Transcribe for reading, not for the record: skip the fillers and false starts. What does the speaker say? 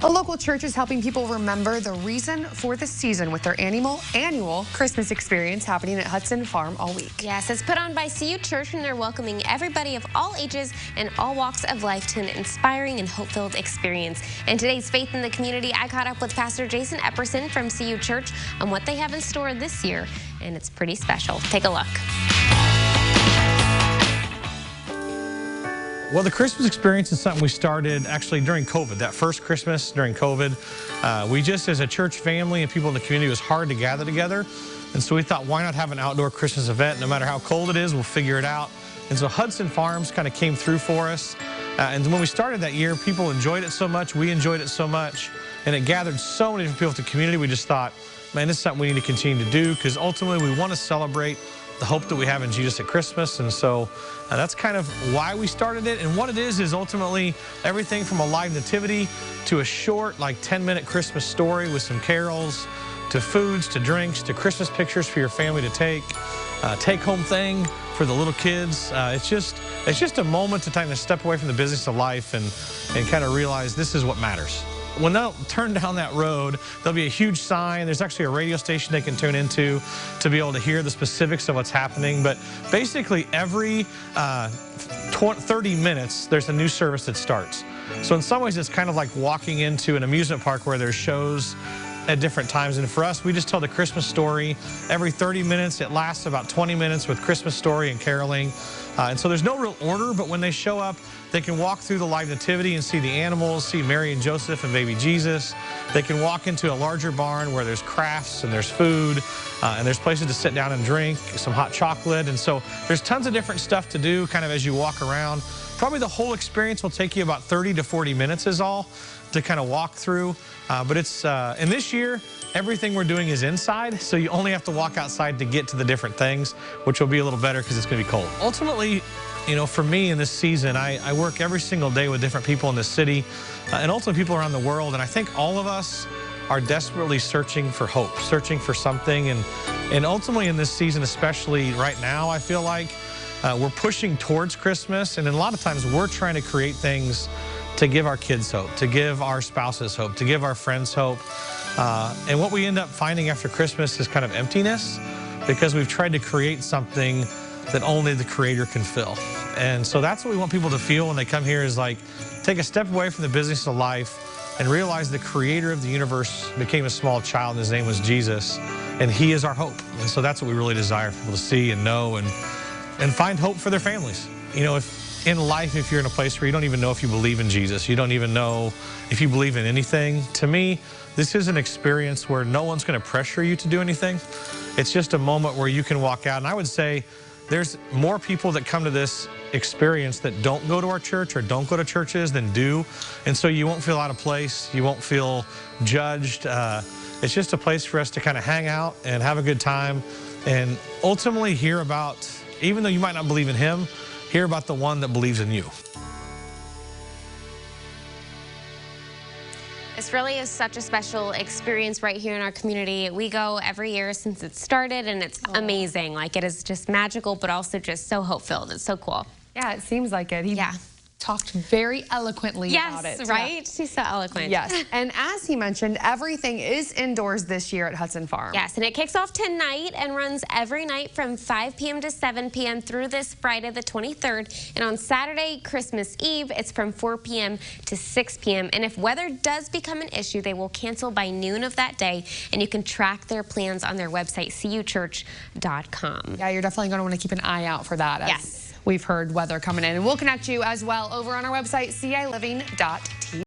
A local church is helping people remember the reason for the season with their annual Christmas experience happening at Hudson Farm all week. Yes, it's put on by CU Church, and they're welcoming everybody of all ages and all walks of life to an inspiring and hope-filled experience. In today's Faith in the Community, I caught up with Pastor Jason Epperson from CU Church on what they have in store this year, and it's pretty special. Take a look. Well, the Christmas experience is something we started actually during COVID. That first Christmas during COVID, we just, as a church family and people in the community, it was hard to gather together. And so we thought, why not have an outdoor Christmas event? No matter how cold it is, we'll figure it out. And so Hudson Farms kind of came through for us. And when we started that year, people enjoyed it so much, we enjoyed it so much, and it gathered so many different people in the community. We just thought, man, this is something we need to continue to do, because ultimately we want to celebrate the hope that we have in Jesus at Christmas. And so that's kind of why we started it. And what it is ultimately everything from a live nativity to a short, like 10-minute Christmas story with some carols, to foods, to drinks, to Christmas pictures for your family to take-home thing for the little kids. It's just a moment to kind of step away from the business of life and kind of realize this is what matters. When they'll turn down that road, there'll be a huge sign. There's actually a radio station they can tune into to be able to hear the specifics of what's happening. But basically every 30 minutes, there's a new service that starts. So in some ways, it's kind of like walking into an amusement park where there's shows at different times. And for us, we just tell the Christmas story every 30 minutes. It lasts about 20 minutes with Christmas story and caroling. And so there's no real order, but when they show up, they can walk through the live nativity and see the animals, see Mary and Joseph and baby Jesus. They can walk into a larger barn where there's crafts and there's food and there's places to sit down and drink, some hot chocolate. And so there's tons of different stuff to do kind of as you walk around. Probably the whole experience will take you about 30 to 40 minutes is all to kind of walk through. But it's, and this year, everything we're doing is inside, so you only have to walk outside to get to the different things, which will be a little better because it's going to be cold. Ultimately, you know, for me in this season, I work every single day with different people in the city and ultimately people around the world. And I think all of us are desperately searching for hope, searching for something. And ultimately in this season, especially right now, I feel like we're pushing towards Christmas. And then a lot of times we're trying to create things to give our kids hope, to give our spouses hope, to give our friends hope. And what we end up finding after Christmas is kind of emptiness, because we've tried to create something that only the Creator can fill. And so that's what we want people to feel when they come here, is like, take a step away from the business of life and realize the Creator of the universe became a small child and his name was Jesus, and he is our hope. And so that's what we really desire for people to see and know and find hope for their families. You know, if in life, if you're in a place where you don't even know if you believe in Jesus, you don't even know if you believe in anything, to me, this is an experience where no one's going to pressure you to do anything. It's just a moment where you can walk out. And I would say there's more people that come to this experience that don't go to our church or don't go to churches than do. And so you won't feel out of place. You won't feel judged. It's just a place for us to kind of hang out and have a good time and ultimately hear about, even though you might not believe in him, hear about the one that believes in you. This really is such a special experience right here in our community. We go every year since it started, and it's amazing. Like, it is just magical, but also just so hope-filled. It's so cool. Yeah, it seems like it. He talked very eloquently about it. Yes, right? She's so eloquent. Yes, and as he mentioned, everything is indoors this year at Hudson Farm. Yes, and it kicks off tonight and runs every night from 5 p.m. to 7 p.m. through this Friday the 23rd. And on Saturday, Christmas Eve, it's from 4 p.m. to 6 p.m. And if weather does become an issue, they will cancel by noon of that day, and you can track their plans on their website, cuchurch.com. Yeah, you're definitely going to want to keep an eye out for that. Yes. We've heard weather coming in, and we'll connect you as well over on our website, ciliving.tv.